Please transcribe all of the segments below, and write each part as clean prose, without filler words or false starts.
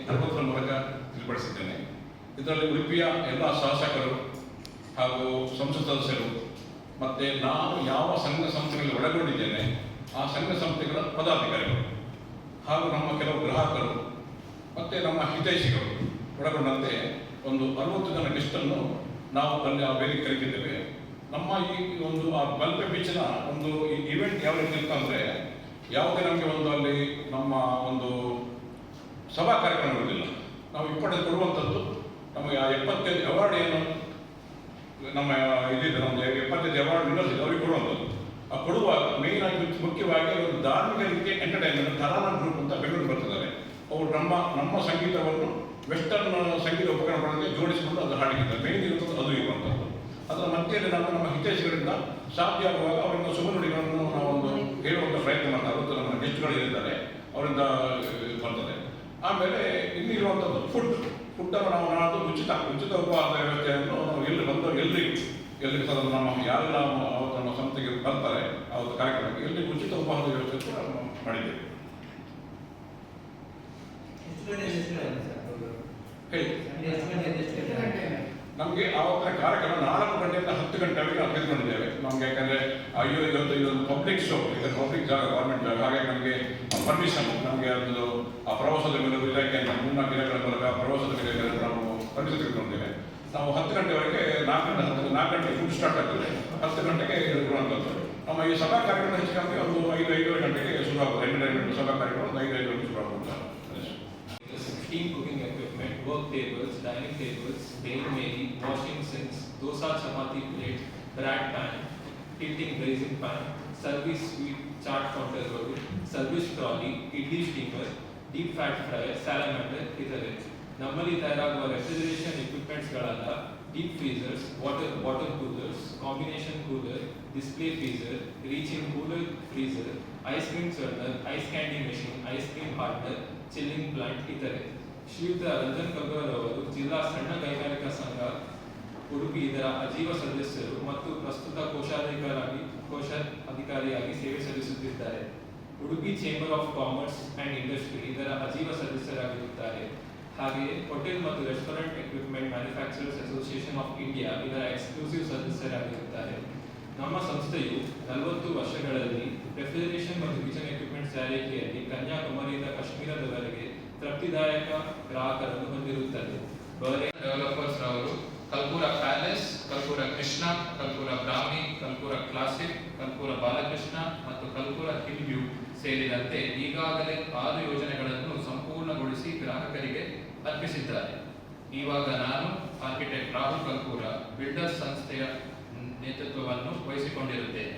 ಅನುಭವದ ಮೂಲಕ ತಿಳಿಪಡಿಸಿದ್ದೇನೆ. ಇದರಲ್ಲಿ ಉಡುಪಿಯ ಎಲ್ಲ ಶಾಸಕರು ಹಾಗೂ ಸಂಸತ್ ಸದಸ್ಯರು ಮತ್ತು ನಾನು ಯಾವ ಸಂಘ ಸಂಸ್ಥೆಗಳಲ್ಲಿ ಒಳಗೊಂಡಿದ್ದೇನೆ ಆ ಸಂಘ ಸಂಸ್ಥೆಗಳ ಪದಾಧಿಕಾರಿಗಳು ಹಾಗೂ ನಮ್ಮ ಕೆಲವು ಗ್ರಾಹಕರು ಮತ್ತು ನಮ್ಮ ಹಿತೈಷಿಗಳು ಒಳಗೊಂಡಂತೆ ಒಂದು 60 ಜನ ಗೆಸ್ಟನ್ನು ನಾವು ಅಲ್ಲಿ ಆ ವೇದಿಕೆ ಕರೆದಿದ್ದೇವೆ. ನಮ್ಮ ಈ ಒಂದು ಆ ಮಲ್ಪೆ ಬೀಚಿನ ಒಂದು ಇವೆಂಟ್ ಯಾವ ರೀತಿ ಇರ್ತಂದರೆ ಯಾವುದೇ ನಮಗೆ ಒಂದು ಅಲ್ಲಿ ನಮ್ಮ ಒಂದು ಸಭಾ ಕಾರ್ಯಕ್ರಮ ಇರುವುದಿಲ್ಲ. ನಾವು ಇಂಪಾರ್ಟೆನ್ಸ್ ಕೊಡುವಂಥದ್ದು ನಮಗೆ ಆ 75 ಅವಾರ್ಡ್ ಏನು ನಮ್ಮ ಇದಿದೆ, ನಮ್ಮದು 75 ಅವಾರ್ಡ್ ವಿನ್ನರ್ಸ್ ಇದೆ, ಅವರಿಗೆ ಕೊಡುವಂಥದ್ದು. ಆ ಕೊಡುವಾಗ ಮೇಯ್ನ್ ಆಗಿ ಮುಖ್ಯವಾಗಿ ಒಂದು ಧಾರ್ಮಿಕ ರೀತಿಯ ಎಂಟರ್ಟೈನ್ಮೆಂಟ್ ತರಾನ ಗ್ರೂಪ್ ಅಂತ ಬೆಂಗಳೂರು ಬರ್ತಿದ್ದಾರೆ. ಅವರು ನಮ್ಮ ಸಂಗೀತವನ್ನು ವೆಸ್ಟರ್ನ್ ಸಂಗೀತ ಉಪಕರಣಗಳೊಂದಿಗೆ ಜೋಡಿಸಿಕೊಂಡು ಅದು ಹಾಡಿದ್ದಾರೆ. ಮೇಯ್ನ್ ಇರುವಂಥದ್ದು ಅದು ಇರುವಂಥದ್ದು. ಅದರ ಮಧ್ಯೆಯಲ್ಲಿ ನಾವು ನಮ್ಮ ಹಿತೈಷಿಗಳಿಂದ ಸಾಧ್ಯ ಆಗುವಾಗ ಅವರಿಂದ ಶುಭ ನುಡಿಗಳನ್ನು ನಾವೊಂದು ಹೇಳುವಂಥ ಪ್ರಯತ್ನ ಮಾಡ್ತಾರೆ. ಅವತ್ತು ನಮ್ಮ ಗೆಸ್ಟ್ಗಳು ಇದ್ದಾರೆ, ಅವರಿಂದ ಬರ್ತದೆ. ಆಮೇಲೆ ಇಲ್ಲಿರುವಂಥದ್ದು ಫುಡ್ಡನ್ನು ನಾವು ನಾಡು ಉಚಿತ ಉಪಹಾರದ ವ್ಯವಸ್ಥೆಯನ್ನು ನಾವು ಎಲ್ಲಿ ಬಂದವರು ಎಲ್ರಿಗೂ ಸಹ ನಮ್ಮ ಯಾರೆಲ್ಲ ಅವತ್ತು ನಮ್ಮ ಸಂಸ್ಥೆಗೆ ಬರ್ತಾರೆ ಅವತ್ತು ಕಾರ್ಯಕ್ರಮಕ್ಕೆ ಎಲ್ಲಿ ಉಚಿತ ಉಪಹಾರದ ವ್ಯವಸ್ಥೆ ಕೂಡ ಮಾಡಿದ್ದೇವೆ. ನಮಗೆ ಆವತ್ತಿನ ಕಾರ್ಯಕ್ರಮ 4 ಗಂಟೆಯಿಂದ 10 ಗಂಟೆವರೆಗೆ ನಾವು ತೆಗೆದುಕೊಂಡಿದ್ದೇವೆ. ನಮಗೆ ಯಾಕಂದರೆ ಅಯ್ಯೋ ಇವತ್ತು ಇದೊಂದು ಪಬ್ಲಿಕ್ ಶೋ, ಈಗ ಪಬ್ಲಿಕ್ ಜಾಗ, ಗೌರ್ಮೆಂಟ್ ಜಾಗ, ಹಾಗಾಗಿ ನಮಗೆ ಪರ್ಮಿಷನ್ ನಮಗೆ ಅದು ಆ ಪ್ರವಾಸದ ಮೇಲೆ ಇಲಾಖೆಯಿಂದ 3-4 ದಿನಗಳ ಮೂಲಕ ಪ್ರವಾಸದ ಮೇಲೆ ನಾವು ಪರ್ಮಿಷನ್ ತೆಗೆದುಕೊಂಡಿದ್ದೇವೆ. ನಾವು 10 ಗಂಟೆವರೆಗೆ 4 ಗಂಟೆ ಫುಡ್ ಸ್ಟಾರ್ಟ್ ಆಗ್ತದೆ, 10 ಗಂಟೆಗೆ ಇರುವಂಥದ್ದು. ನಮ್ಮ ಈ ಸಭಾ ಕಾರ್ಯಕ್ರಮ ಹೆಚ್ಚು ಕಮ್ಮಿ ಒಂದು 5-5:30 ಗಂಟೆಗೆ ಶುರುವಾಗುತ್ತೆ. ಎಂಟರ್ಟೈನ್ಮೆಂಟ್ ಸಭಾ ಕಾರ್ಯಕ್ರಮ ಒಂದು 5-5 ಗಂಟೆಗೆ ಶುರುವಾಗುತ್ತೆ. 16 cooking equipment, work tables, dining tables, bail mairie, washing sinks, dosa chapati plate, bread pan, tilting braising pan, service sweet chaat counter roll, service trolley, idli steamer, deep fat fryer, salamander ಇತರೆ. ನಮ್ಮಲ್ಲಿ ತಯಾರಾಗುವ refrigeration ಎಕ್ವಿಪ್ಮೆಂಟ್ಸ್ಗಳಾದ deep freezers, water coolers, combination cooler, display freezer, reach in cooler freezer, ice cream server, ice candy machine, ice cream hardener, chilling plant ಇತರೆ. ಶ್ರೀಯುತ ರಂಜನ್ ಕಗ್ಗರ್ ಅವರು ಜಿಲ್ಲಾ ಸಣ್ಣ ಕೈಗಾರಿಕಾ ಸಂಘ ಉಡುಪಿ ಇದರ ಅಜೀವ ಸದಸ್ಯರು ಮತ್ತು ಪ್ರಸ್ತುತ ಕೋಶಾಧಿಕಾರಿಯಾಗಿ ಸೇವೆ ಸಲ್ಲಿಸುತ್ತಿದ್ದಾರೆ. Udupi chamber of commerce and industry ಇದರ ಅಜೀವ ಸದಸ್ಯರಾಗಿರುತ್ತಾರೆ. ಹಾಗೆಯೇ ಹೋಟೆಲ್ ಮತ್ತು restaurant equipment manufacturers association of India ಇದರ ಎಕ್ಸ್ಕ್ಲೂಸಿವ್ ಸದಸ್ಯರಾಗಿರುತ್ತಾರೆ. ನಮ್ಮ ಸಂಸ್ಥೆಯು 40 ವರ್ಷಗಳಲ್ಲಿ ರೆಫ್ರಿಜರೇಷನ್ ಮತ್ತು ಕಿಚನ್ ಎಕ್ವಿಪ್ಮೆಂಟ್ಸ್ ತಯಾರಿಕೆಯಲ್ಲಿ ಕನ್ಯಾಕುಮಾರಿಯಿಂದ ಕಾಶ್ಮೀರದವರೆಗೆ ತೃಪ್ತಿದಾಯಕ ಗ್ರಾಹಕರನ್ನು ಹೊಂದಿರುತ್ತದೆ. ಡೆವಲಪರ್ಸ್ ರವರು ಕಲ್ಪೂರ ಪ್ಯಾಲೇಸ್, ಕಲ್ಪೂರ ಕೃಷ್ಣ, ಕಲ್ಪೂರ ಬ್ರಾಹ್ಮಿ, ಕಲ್ಪೂರ ಕ್ಲಾಸಿಕ್, ಕಲ್ಪೂರ ಬಾಲಕೃಷ್ಣ ಮತ್ತು ಕಲ್ಪೂರ ಹಿಲ್ ವ್ಯೂ ಸೇರಿದಂತೆ ಈಗಾಗಲೇ 6 ಯೋಜನೆಗಳನ್ನು ಸಂಪೂರ್ಣಗೊಳಿಸಿ ಗ್ರಾಹಕರಿಗೆ ಅರ್ಪಿಸಿದ್ದಾರೆ. ಇವಾಗ ನಾನು ಆರ್ಕಿಟೆಕ್ಟ್ ರಾಹುಲ್ ಕಲ್ಪೂರ ಬಿಲ್ಡರ್ಸ್ ಸಂಸ್ಥೆಯ ನೇತೃತ್ವವನ್ನು ವಹಿಸಿಕೊಂಡಿರುತ್ತೇನೆ.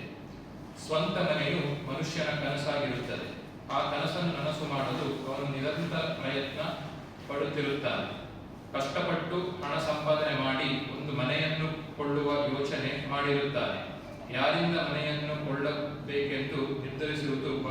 ಸ್ವಂತ ಮನೆಯು ಮನುಷ್ಯನ ಕನಸಾಗಿರುತ್ತದೆ. ಆ ಕನಸನ್ನು ನನಸು ಮಾಡಲು ಅವನು ನಿರಂತರ ಪ್ರಯತ್ನ ಪಡುತ್ತಿರುತ್ತಾನೆ. ಕಷ್ಟಪಟ್ಟು ಹಣ ಸಂಪಾದನೆ ಮಾಡಿ ಒಂದು ಮನೆಯನ್ನು ಕೊಳ್ಳುವ ಯೋಚನೆ ಮಾಡಿರುತ್ತಾನೆ. ಯಾರಿಂದ ಮನೆಯನ್ನು ಕೊಳ್ಳಬೇಕೆಂದು ನಿರ್ಧರಿಸುವುದು